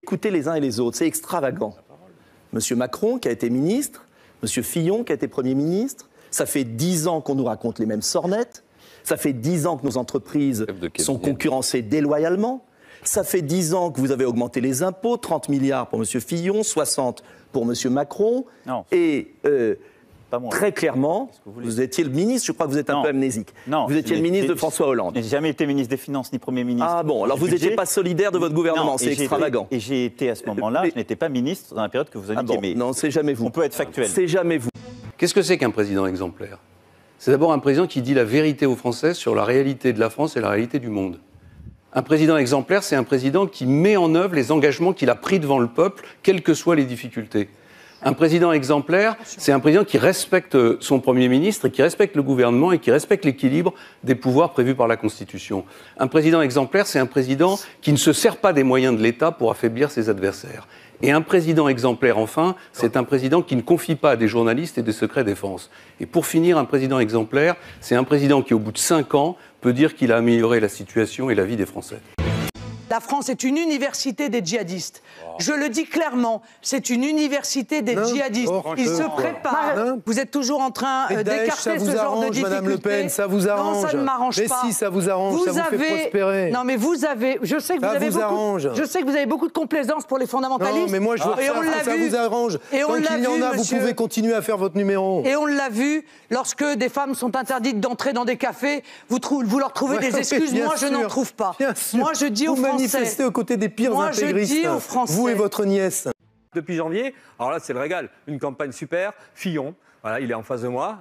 Écoutez les uns et les autres, c'est extravagant. Monsieur Macron qui a été ministre, Monsieur Fillon qui a été Premier ministre, ça fait 10 ans qu'on nous raconte les mêmes sornettes, ça fait 10 ans que nos entreprises sont concurrencées déloyalement, ça fait 10 ans que vous avez augmenté les impôts, 30 milliards pour Monsieur Fillon, 60 pour Monsieur Macron, et très clairement, vous étiez le ministre, je crois que vous êtes un peu amnésique. Non, vous étiez le ministre de François Hollande. Je n'ai jamais été ministre des Finances ni Premier ministre. Ah bon, alors vous n'étiez pas solidaire de votre gouvernement, c'est extravagant. Et j'ai été à ce moment-là, je n'étais pas ministre dans la période que vous indiquez. Ah bon, non, c'est jamais vous. On peut être factuel. C'est jamais vous. Qu'est-ce que c'est qu'un président exemplaire? C'est d'abord un président qui dit la vérité aux Français sur la réalité de la France et la réalité du monde. Un président exemplaire, c'est un président qui met en œuvre les engagements qu'il a pris devant le peuple, quelles que soient les difficultés. Un président exemplaire, c'est un président qui respecte son Premier ministre, et qui respecte le gouvernement et qui respecte l'équilibre des pouvoirs prévus par la Constitution. Un président exemplaire, c'est un président qui ne se sert pas des moyens de l'État pour affaiblir ses adversaires. Et un président exemplaire, enfin, c'est un président qui ne confie pas à des journalistes et des secrets défense. Et pour finir, un président exemplaire, c'est un président qui, au bout de 5 ans, peut dire qu'il a amélioré la situation et la vie des Français. La France est une université des djihadistes. Je le dis clairement, c'est une université des djihadistes. Ils se préparent. Vous êtes toujours en train d'écarter ce genre de difficultés. Madame Le Pen, ça vous arrange. Non, ça ne m'arrange pas. Mais si, ça vous arrange, ça vous fait prospérer. Non, mais vous avez... Je sais que vous avez beaucoup de complaisance pour les fondamentalistes. Non, mais moi, je veux que ça vous arrange. Et on l'a vu, Tant qu'il y en a, vous pouvez continuer à faire votre numéro. Et on l'a vu, lorsque des femmes sont interdites d'entrer dans des cafés, vous leur trouvez des excuses. Moi, je n'en trouve pas. Moi, je dis aux Français... Manifester aux côtés des pires intégristes. Je dis aux Français. Vous et votre nièce. Depuis janvier, alors là c'est le régal, une campagne super, Fillon, voilà, il est en face de moi,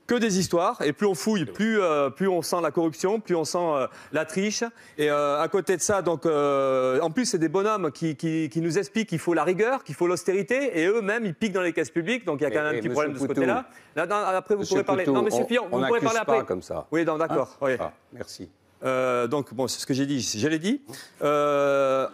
que des histoires, et plus on fouille, plus on sent la corruption, plus on sent la triche, et à côté de ça, donc, en plus c'est des bonhommes qui nous expliquent qu'il faut la rigueur, qu'il faut l'austérité, et eux-mêmes ils piquent dans les caisses publiques, donc il y a quand même un petit problème de ce côté-là. Après vous pourrez parler. Non, monsieur Fillon, vous pourrez parler après. Comme ça. Oui, d'accord. Oui. Merci. Donc, bon, c'est ce que j'ai dit, je l'ai dit.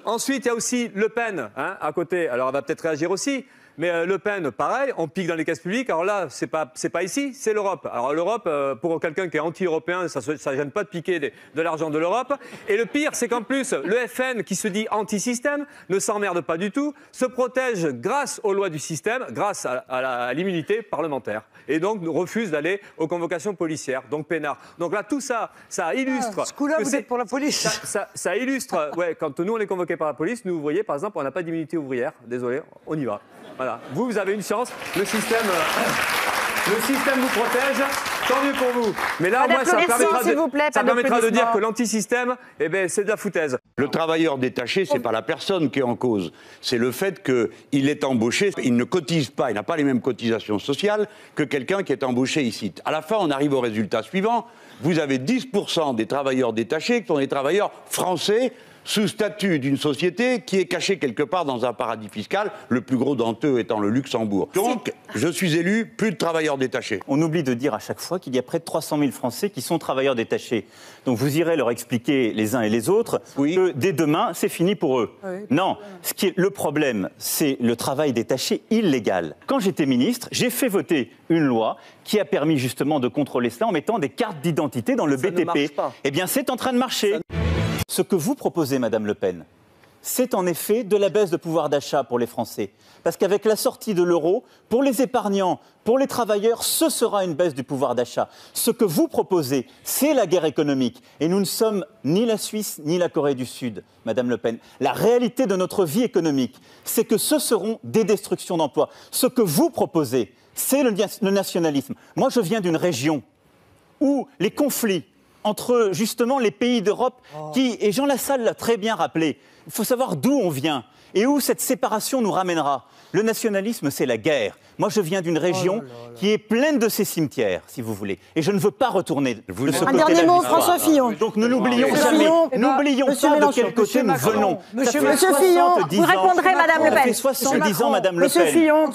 Ensuite, il y a aussi Le Pen, hein, à côté. Alors, elle va peut-être réagir aussi. Mais Le Pen, pareil, on pique dans les caisses publiques. Alors là, c'est pas ici, c'est l'Europe. Alors l'Europe, pour quelqu'un qui est anti-européen, ça ne gêne pas de piquer de l'argent de l'Europe. Et le pire, c'est qu'en plus, le FN, qui se dit anti-système, ne s'emmerde pas du tout, se protège grâce aux lois du système, grâce à l'immunité parlementaire. Et donc, refuse d'aller aux convocations policières, donc peinard. Donc là, tout ça, ça illustre... ce coup-là, vous êtes pour la police. Ça illustre... Ouais, quand nous, on est convoqués par la police, nous, vous voyez, par exemple, on n'a pas d'immunité ouvrière. Désolé, on y va. Voilà. Vous avez une chance. Le système vous protège. Tant mieux pour vous. Mais là, moi, ça permettra de dire que l'antisystème, eh ben, c'est de la foutaise. Le travailleur détaché, c'est pas la personne qui est en cause. C'est le fait qu'il est embauché, il ne cotise pas, il n'a pas les mêmes cotisations sociales que quelqu'un qui est embauché ici. À la fin, on arrive au résultat suivant. Vous avez 10% des travailleurs détachés qui sont des travailleurs français, sous statut d'une société qui est cachée quelque part dans un paradis fiscal, le plus gros d'entre eux étant le Luxembourg. Donc, je suis élu, plus de travailleurs détachés. On oublie de dire à chaque fois qu'il y a près de 300 000 Français qui sont travailleurs détachés. Donc vous irez leur expliquer les uns et les autres que dès demain, c'est fini pour eux. Oui. Non, ce qui est le problème, c'est le travail détaché illégal. Quand j'étais ministre, j'ai fait voter une loi qui a permis justement de contrôler cela en mettant des cartes d'identité dans le BTP. Ne marche pas. Eh bien, c'est en train de marcher. Ce que vous proposez, Madame Le Pen, c'est en effet de la baisse de pouvoir d'achat pour les Français. Parce qu'avec la sortie de l'euro, pour les épargnants, pour les travailleurs, ce sera une baisse du pouvoir d'achat. Ce que vous proposez, c'est la guerre économique. Et nous ne sommes ni la Suisse, ni la Corée du Sud, Madame Le Pen. La réalité de notre vie économique, c'est que ce seront des destructions d'emplois. Ce que vous proposez, c'est le nationalisme. Moi, je viens d'une région où les conflits entre justement les pays d'Europe et Jean Lassalle l'a très bien rappelé, il faut savoir d'où on vient et où cette séparation nous ramènera. Le nationalisme, c'est la guerre. Moi, je viens d'une région qui est pleine de ces cimetières, si vous voulez. Et je ne veux pas retourner de ce côté-là. Un dernier mot, François Fillon. Donc ne l'oublions jamais. N'oublions pas de quel côté nous venons. Monsieur Fillon, vous répondrez, Madame Le Pen. Ça fait 70 ans, Madame Le Pen. Monsieur Fillon, on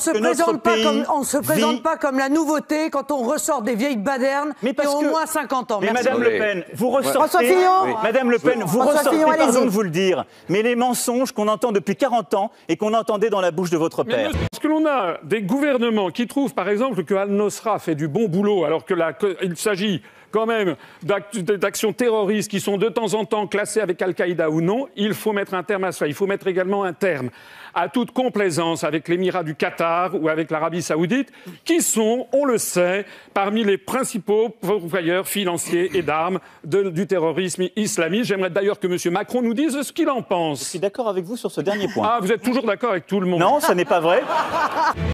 ne se présente pas comme la nouveauté quand on ressort des vieilles badernes qui ont au moins 50 ans. Mais Madame Le Pen, vous ressortez... Madame Le Pen, vous ressortez, pardon de vous le dire, mais les mensonges qu'on entend depuis 40 ans et qu'on entendait dans la bouche de votre père. Parce que l'on a des gouvernements qui trouvent, par exemple, que Al-Nosra fait du bon boulot, alors qu'il s'agit quand même d'actions terroristes qui sont de temps en temps classées avec Al-Qaïda ou non, il faut mettre un terme à ça. Il faut mettre également un terme à toute complaisance avec l'Émirat du Qatar ou avec l'Arabie Saoudite, qui sont, on le sait, parmi les principaux pourvoyeurs financiers et d'armes du terrorisme islamiste. J'aimerais d'ailleurs que M. Macron nous dise ce qu'il en pense. Je suis d'accord avec vous sur ce dernier point. Ah, vous êtes toujours d'accord avec tout le monde? Non, ce n'est pas vrai.